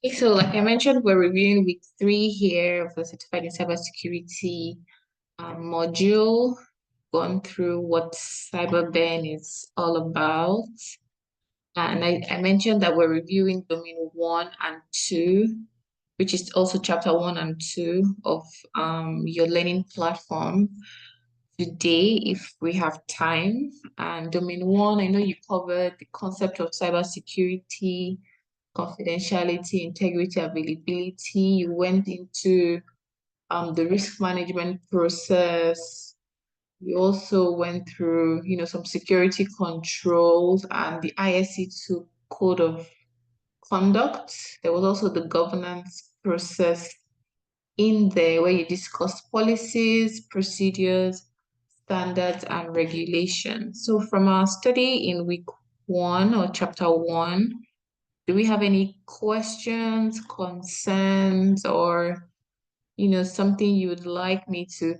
Okay, so like I mentioned, we're reviewing week 3 here of the Certified in Cybersecurity module, gone through what CyberBEN is all about. And I mentioned that we're reviewing domain 1 and 2, which is also chapter 1 and 2 of your learning platform today, if we have time. And domain 1, I know you covered the concept of cybersecurity, confidentiality, integrity, availability. You went into the risk management process. You also went through, some security controls and the ISC2 code of conduct. There was also the governance process in there where you discussed policies, procedures, standards, and regulations. So from our study in week 1 or chapter 1, do we have any questions, concerns, or something you would like me to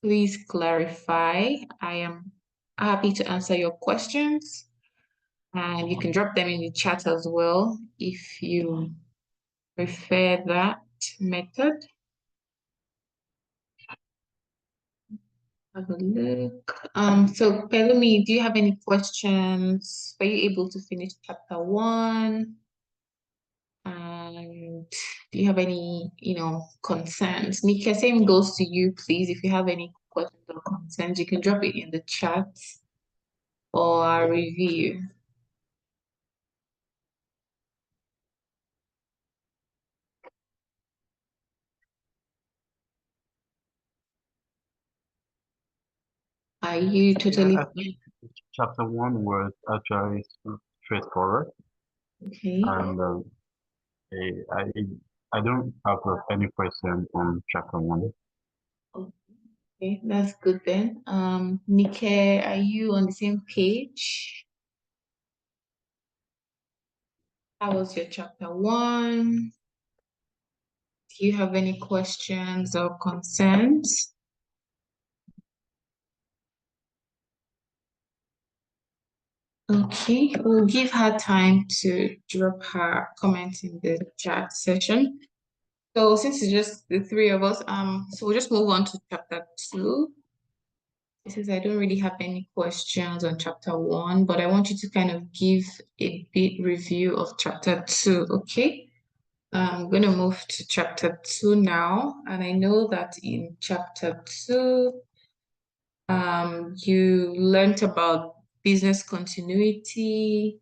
please clarify? I am happy to answer your questions, and you can drop them in the chat as well if you prefer that method. Have a look. So Pelumi, do you have any questions? Were you able to finish chapter 1? And do you have any, concerns? Nika, same goes to you, please. If you have any questions or concerns, you can drop it in the chat or our review. Are you totally I think chapter 1 was actually straightforward, okay? and I I don't have any question on chapter 1. Okay, that's good then. Nike, are you on the same page? How was your chapter 1? Do you have any questions or concerns? Okay, we'll give her time to drop her comment in the chat session. So since it's just the three of us, so we'll just move on to chapter 2. It says I don't really have any questions on chapter 1, but I want you to kind of give a bit review of chapter 2, okay? I'm going to move to chapter 2 now, and I know that in chapter 2, you learned about business continuity.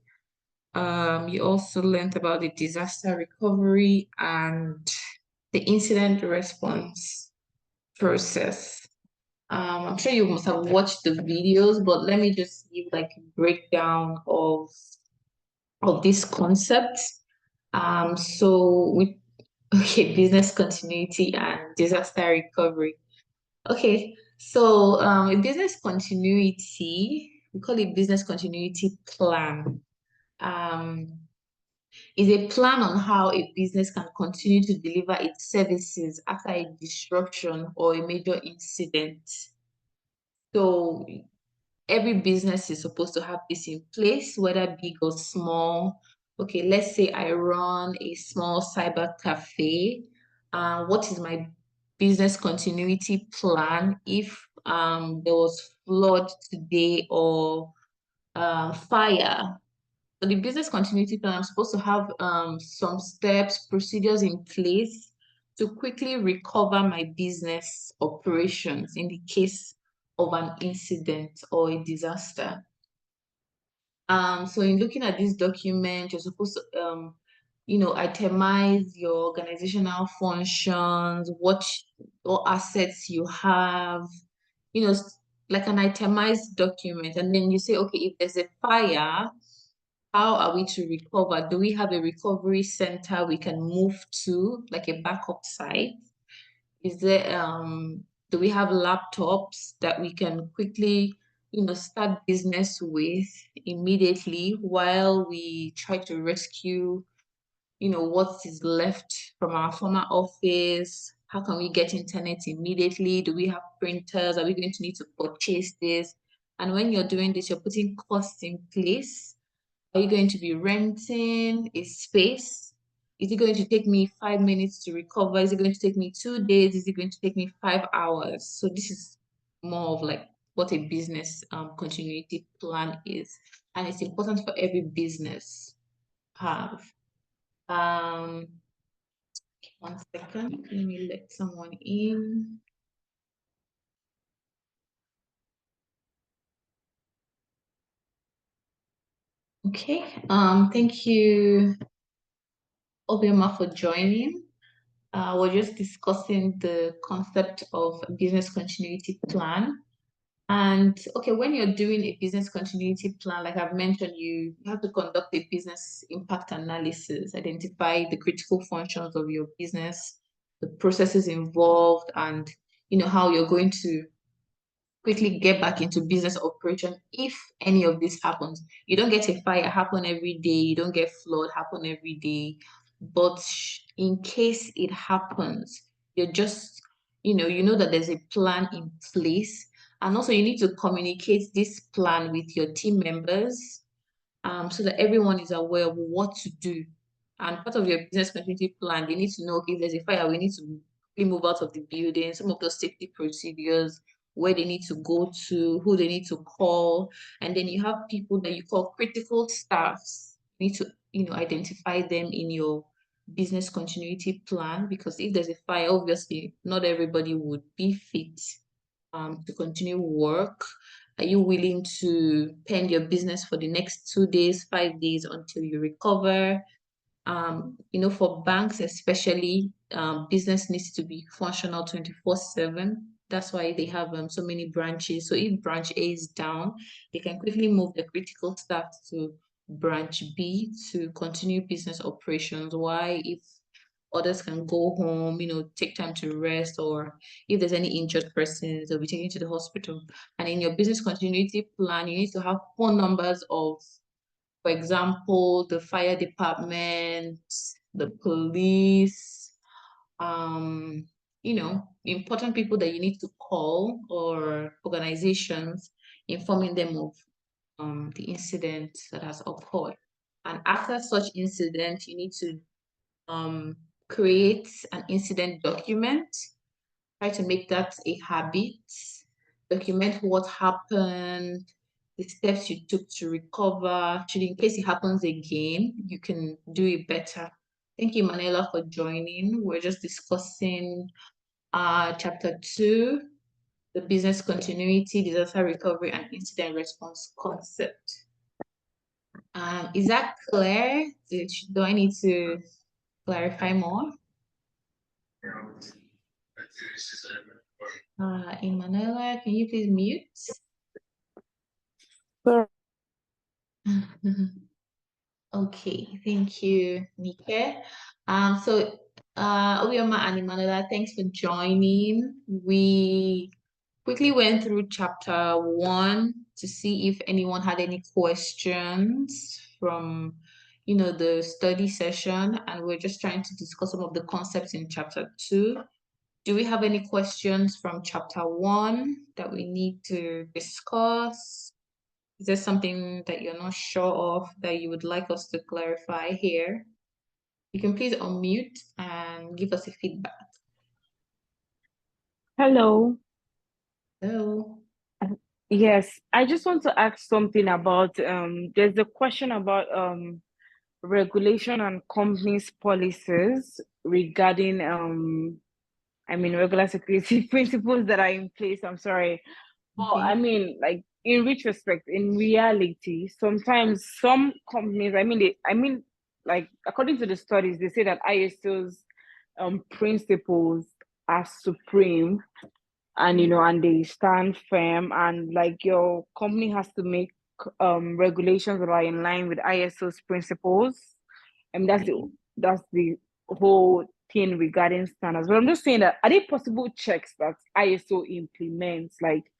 You also learned about the disaster recovery and the incident response process. I'm sure you must have watched the videos, but let me just give like a breakdown of these concepts. So with okay, business continuity and disaster recovery. Okay, so a business continuity, we call it business continuity plan. Um, is a plan on how a business can continue to deliver its services after a disruption or a major incident. So every business is supposed to have this in place, whether big or small. Okay, let's say I run a small cyber cafe. What is my business continuity plan if there was flood today or fire? So the business continuity plan, I'm supposed to have some steps, procedures in place to quickly recover my business operations in the case of an incident or a disaster. So in looking at this document, you're supposed to, itemize your organizational functions, what assets you have, you know, like an itemized document. And then you say, okay, if there's a fire, how are we to recover? Do we have a recovery center we can move to, like a backup site? Is there do we have laptops that we can quickly, start business with immediately while we try to rescue, what is left from our former office? How can we get internet immediately? Do we have printers? Are we going to need to purchase this? And when you're doing this, you're putting costs in place. Are you going to be renting a space? Is it going to take me 5 minutes to recover? Is it going to take me 2 days? Is it going to take me 5 hours? So this is more of like what a business continuity plan is. And it's important for every business to have. Um, 1 second, let me let someone in. Okay, thank you, Obioma, for joining. We're just discussing the concept of a business continuity plan. And okay, when you're doing a business continuity plan, like I've mentioned, you have to conduct a business impact analysis, identify the critical functions of your business, the processes involved, and how you're going to quickly get back into business operation if any of this happens. You don't get a fire happen every day, you don't get flood happen every day, but in case it happens, you're just, you know that there's a plan in place. And also you need to communicate this plan with your team members so that everyone is aware of what to do. And part of your business continuity plan, they need to know if there's a fire, we need to quickly move out of the building, some of those safety procedures, where they need to go to, who they need to call. And then you have people that you call critical staffs. You need to, identify them in your business continuity plan, because if there's a fire, obviously not everybody would be fit to continue work. Are you willing to pend your business for the next 2 days, 5 days until you recover? For banks especially, business needs to be functional 24/7. That's why they have so many branches. So if branch A is down, they can quickly move the critical staff to branch B to continue business operations. Why, if others can go home, take time to rest, or if there's any injured persons, they'll be taken to the hospital. And in your business continuity plan, you need to have phone numbers of, for example, the fire department, the police, important people that you need to call, or organizations, informing them of the incident that has occurred. And after such incident, you need to um, create an incident document. Try to make that a habit. Document what happened, the steps you took to recover. Should, in case it happens again, you can do it better. Thank you, Manela, for joining. We're just discussing chapter 2, the business continuity, disaster recovery, and incident response concept. Is that clear? Do I need to clarify more? Emanuela, can you please mute? Sure. Okay, thank you, Nike. So Oyoma and Emanuela, thanks for joining. We quickly went through chapter 1 to see if anyone had any questions from, the study session, and we're just trying to discuss some of the concepts in chapter 2. Do we have any questions from chapter 1 that we need to discuss? Is there something that you're not sure of that you would like us to clarify here? You can please unmute and give us a feedback. Hello. Hello. Yes, I just want to ask something about there's a question about regulation and companies policies regarding regular security principles that are in place. I'm sorry. But I Okay. mean, like, in retrospect, in reality, sometimes some companies, like, according to the studies, they say that ISO's principles are supreme, and and they stand firm, and like your company has to make regulations that are in line with ISO's principles. I mean, that's the whole thing regarding standards. But I'm just saying, that are there possible checks that ISO implements? Like,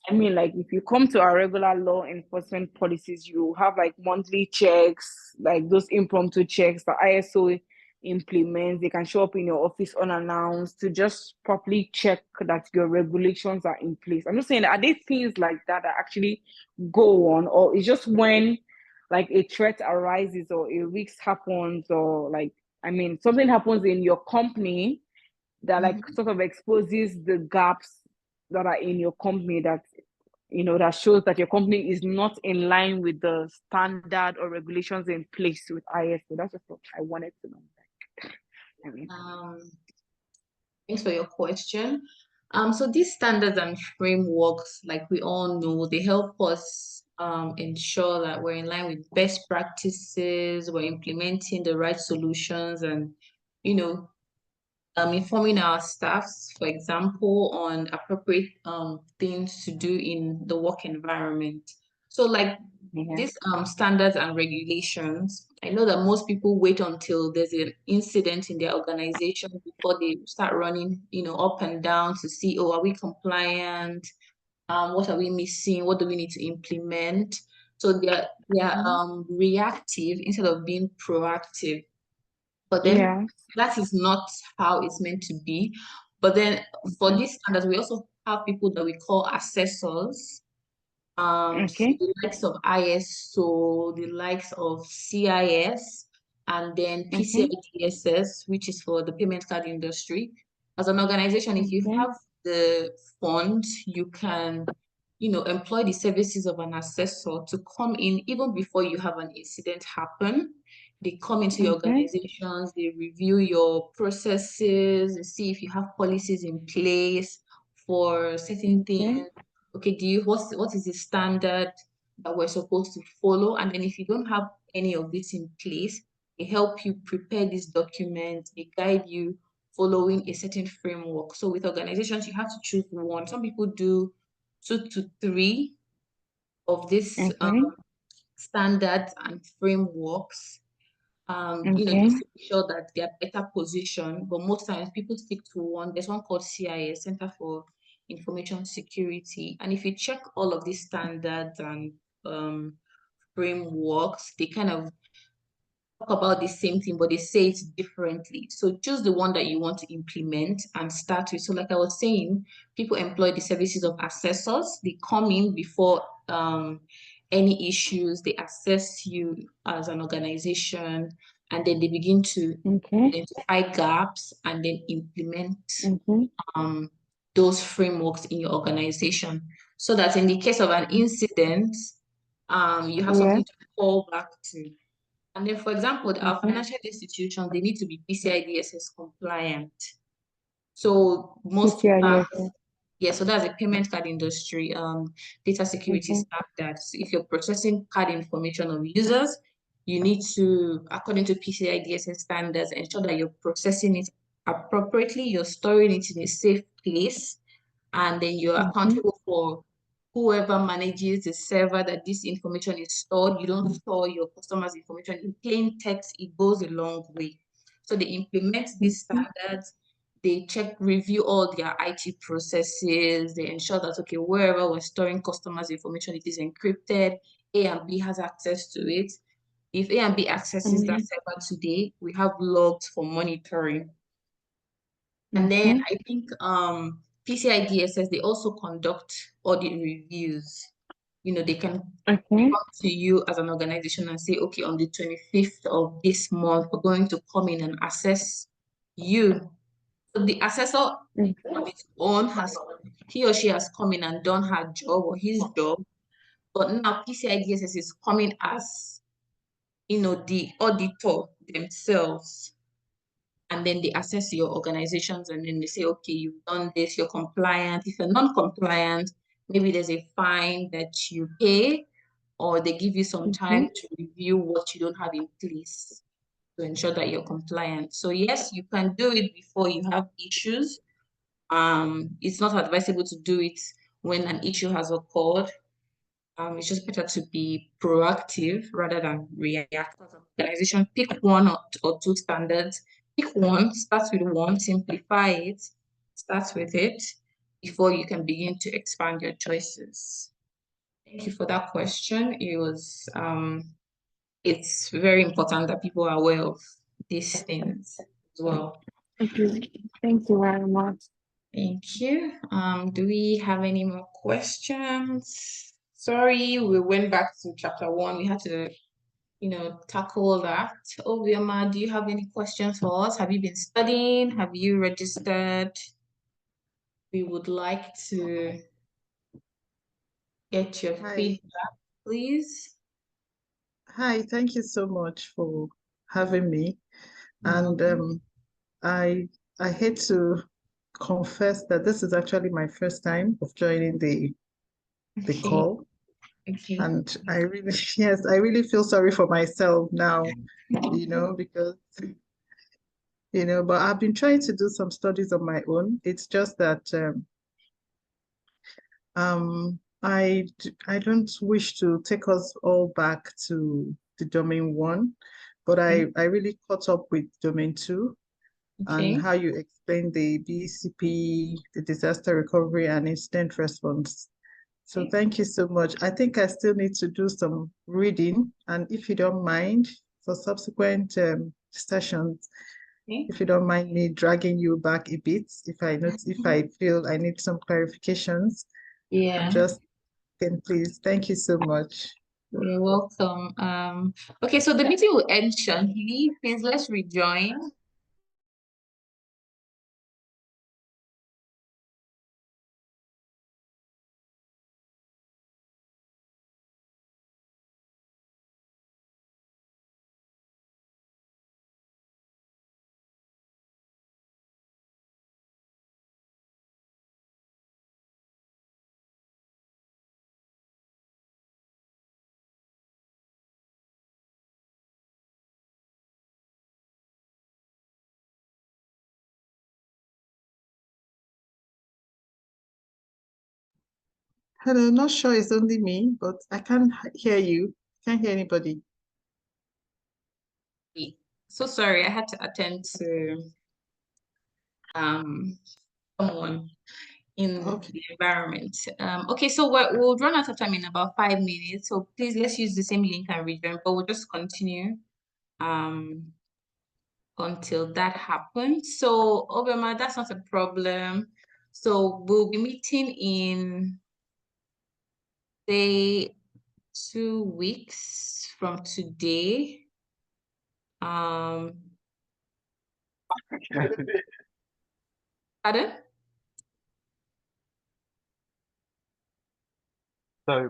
like, if you come to our regular law enforcement policies, you have like monthly checks, like those impromptu checks that ISO implements. They can show up in your office unannounced to just properly check that your regulations are in place. I'm just saying, are there things like that that actually go on, or it's just when like a threat arises or a risk happens, or like I mean, something happens in your company that like sort of exposes the gaps that are in your company, that that shows that your company is not in line with the standard or regulations in place with ISO. That's just what I wanted to know. I mean, Thanks for your question. So these standards and frameworks, like we all know, they help us ensure that we're in line with best practices, we're implementing the right solutions, and you know, informing our staffs, for example, on appropriate things to do in the work environment. So like yeah, these standards and regulations, I know that most people wait until there's an incident in their organization before they start running, up and down to see, oh, are we compliant? What are we missing? What do we need to implement? So they're reactive instead of being proactive. But then yeah, that is not how it's meant to be. But then for these standards, we also have people that we call assessors. So okay, the likes of ISO, the likes of CIS, and then okay, PCI-DSS, which is for the payment card industry. As an organization, if you okay, have the funds, you can, employ the services of an assessor to come in even before you have an incident happen. They come into your okay, organizations, they review your processes, they see if you have policies in place for certain okay, things. Okay, what is the standard that we're supposed to follow? And then if you don't have any of this in place, they help you prepare this document, they guide you following a certain framework. So with organizations, you have to choose one. Some people do 2 to 3 of these okay, standards and frameworks, okay, just to be sure that they're better positioned. But most times people stick to one. There's one called CIS, Center for Information Security. And if you check all of these standards and frameworks, they kind of talk about the same thing, but they say it differently. So choose the one that you want to implement and start with. So like I was saying, people employ the services of assessors. They come in before any issues. They assess you as an organization, and then they begin to okay, identify gaps and then implement okay, um, those frameworks in your organization. So that in the case of an incident, you have yeah, something to fall back to. And then, for example, our okay, financial institutions, they need to be PCI DSS compliant. So most banks, PCI-DSS, yeah, so that's a payment card industry data security okay, standard. So if you're processing card information of users, you need to, according to PCI DSS standards, ensure that you're processing it appropriately, you're storing it in a safe place, and then you're okay, accountable for whoever manages the server that this information is stored. You don't store your customers' information in plain text. It goes a long way. So they implement these okay, standards. They check, review all their IT processes. They ensure that, okay, wherever we're storing customers' information, it is encrypted. A and B has access to it. If A and B accesses that server today, we have logs for monitoring. And then okay, I think PCI DSS, they also conduct audit reviews. They can okay, come to you as an organization and say, okay, on the 25th of this month, we're going to come in and assess you. So the assessor okay, on its own he or she has come in and done her job or his job. But now PCI DSS is coming as, the auditor themselves, and then they assess your organizations and then they say, okay, you've done this, you're compliant. If you're non-compliant, maybe there's a fine that you pay, or they give you some time okay, to review what you don't have in place to ensure that you're compliant. So yes, you can do it before you have issues. It's not advisable to do it when an issue has occurred. It's just better to be proactive rather than reactive. As an organization, pick one or two standards. Pick one, start with one, simplify it, start with it before you can begin to expand your choices. Thank you for that question. It's very important that people are aware of these things as well. okay. Thank you very much. Thank you. Do we have any more questions? Sorry, we went back to chapter 1. We had to tackle that. Obioma, do you have any questions for us? Have you been studying? Have you registered? We would like to get your Hi. feedback, please. Hi, thank you so much for having me. And Welcome. I hate to confess that this is actually my first time of joining the Okay. call. Okay. And I really, yes, I really feel sorry for myself now, because, but I've been trying to do some studies on my own. It's just that I don't wish to take us all back to the domain one, but I really caught up with domain two and Okay. how you explain the BCP, the disaster recovery and incident response. So Okay. thank you so much. I think I still need to do some reading, and if you don't mind, for subsequent sessions, Okay. if you don't mind me dragging you back a bit, if I feel I need some clarifications, Yeah. just can please. Thank you so much. You're welcome. Okay, so the meeting will end shortly. Please let's rejoin. Hello, not sure it's only me, but I can't hear you. Can't hear anybody. So sorry, I had to attend to someone in Okay. the environment. Okay, so we'll run out of time in about 5 minutes. So please let's use the same link and rejoin, but we'll just continue until that happens. So Obama, that's not a problem. So we'll be meeting in say 2 weeks from today. Pardon? Sorry,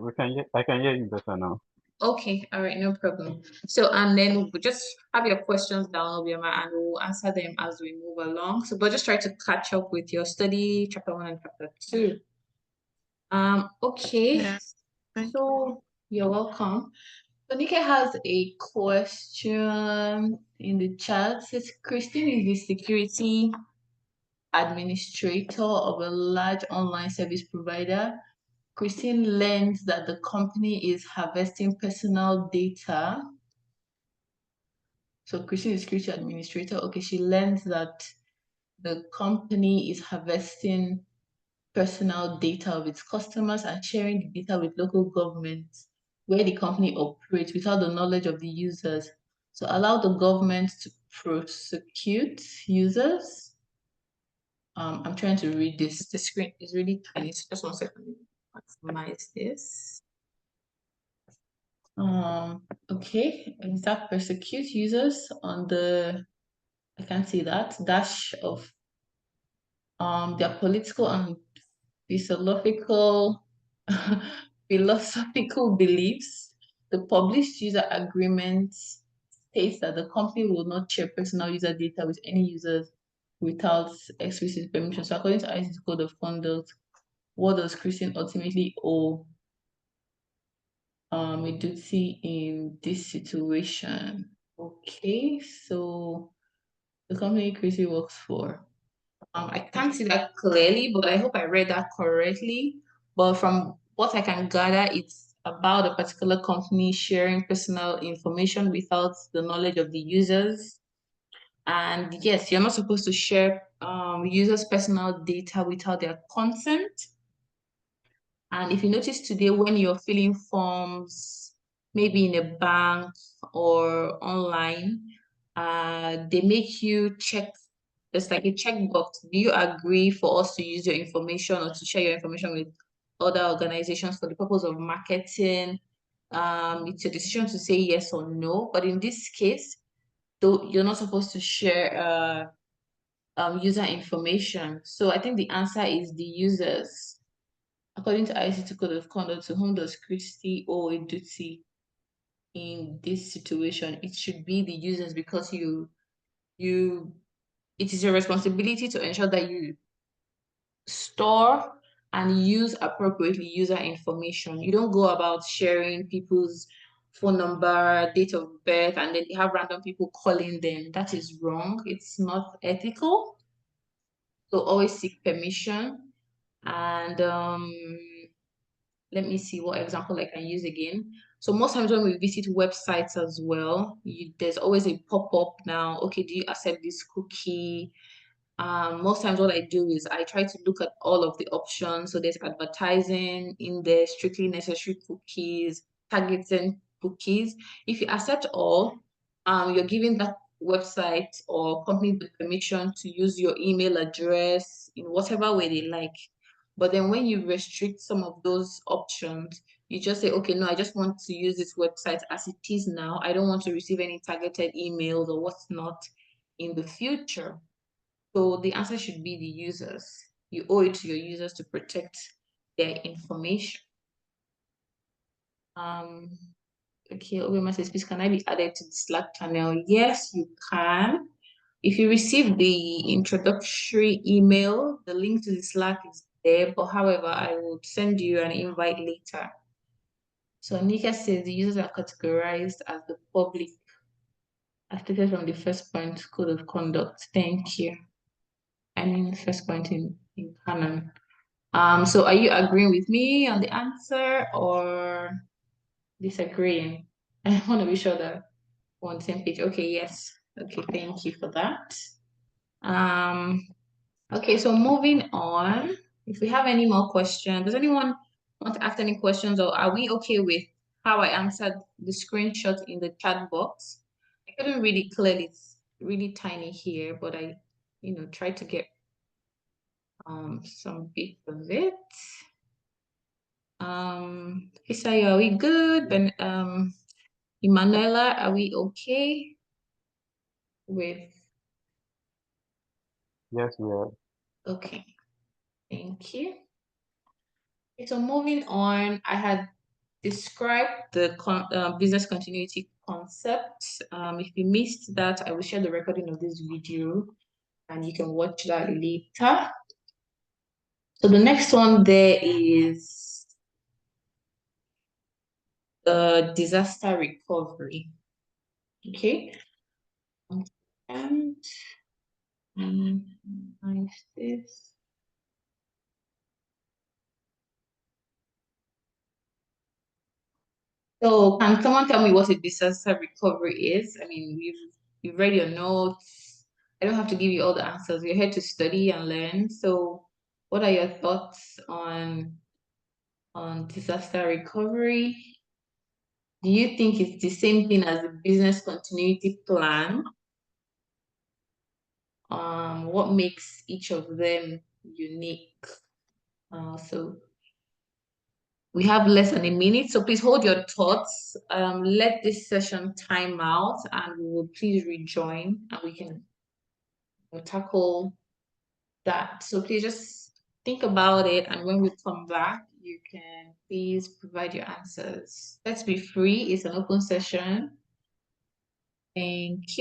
I can hear you better now. Okay, all right, no problem. So, and then we'll just have your questions down, Obioma, and we'll answer them as we move along. So, but just try to catch up with your study, chapter 1 and chapter 2. Okay, Yes. Thank you. so you're welcome. So, Nike has a question in the chat. It says, Christine is the security administrator of a large online service provider. Christine learns that the company is harvesting personal data. So Christine is security administrator. Okay, she learns that the company is harvesting personal data of its customers and sharing the data with local governments where the company operates without the knowledge of the users. So allow the government to prosecute users. I'm trying to read this. The screen is really tiny. So just 1 second. Maximize this. Okay, is that persecute users on the, I can't see that, dash of their political and philosophical philosophical beliefs. The published user agreement states that the company will not share personal user data with any users without explicit permission. So according to ISIS code of conduct, what does Christian ultimately owe a duty in this situation? Okay, so the company Chrissy works for. I can't see that clearly, but I hope I read that correctly. But from what I can gather, it's about a particular company sharing personal information without the knowledge of the users. And yes, you're not supposed to share users' personal data without their consent. And if you notice today, when you're filling forms, maybe in a bank or online, they make you check, there's like a checkbox. Do you agree for us to use your information or to share your information with other organizations for the purpose of marketing it's your decision to say yes or no. But in this case, though, you're not supposed to share user information. So I think the answer is the users. According to ISC2 Code of Conduct, to whom does Christy owe a duty in this situation? It should be the users, because it is your responsibility to ensure that you store and use appropriately user information. You don't go about sharing people's phone number, date of birth, and then you have random people calling them. That is wrong. It's not ethical. So always seek permission. And let me see what example I can use again. So most times when we visit websites as well, there's always a pop-up now. Okay, do you accept this cookie? Most times what I do is I try to look at all of the options. So there's advertising in there, strictly necessary cookies, targeting cookies. If you accept all, you're giving that website or company the permission to use your email address in whatever way they like. But then when you restrict some of those options, you just say, okay, no, I just want to use this website as it is now. I don't want to receive any targeted emails or what's not in the future. So the answer should be the users. You owe it to your users to protect their information. Okay, Obama says, please, can I be added to the Slack channel? Yes, you can. If you receive the introductory email, the link to the Slack is there, but however, I will send you an invite later. So Nika says the users are categorized as the public, as stated from the first point, code of conduct. Thank you. I mean, first point in canon. So are you agreeing with me on the answer or disagreeing? I want to be sure that we're on the same page. Okay, yes. Okay, thank you for that. Okay, so moving on. If we have any more questions, does anyone want to ask any questions, or are we okay with how I answered the screenshot in the chat box? I couldn't read it clearly. It's really tiny here, but I, tried to get some bits of it. Isaiah, are we good? Ben, Emanuela, are we okay with? Yes, we are. Okay, thank you. Okay, so moving on, I had described the business continuity concept. If you missed that, I will share the recording of this video and you can watch that later. So the next one there is the disaster recovery. Okay. And this. So can someone tell me what a disaster recovery is? I mean, you've read your notes. I don't have to give you all the answers. You're here to study and learn. So what are your thoughts on disaster recovery? Do you think it's the same thing as the business continuity plan? What makes each of them unique? So we have less than a minute, so please hold your thoughts. Let this session time out and we will please rejoin and we can tackle that. So please just think about it, and when we come back, you can please provide your answers. Let's be free. It's an open session. Thank you.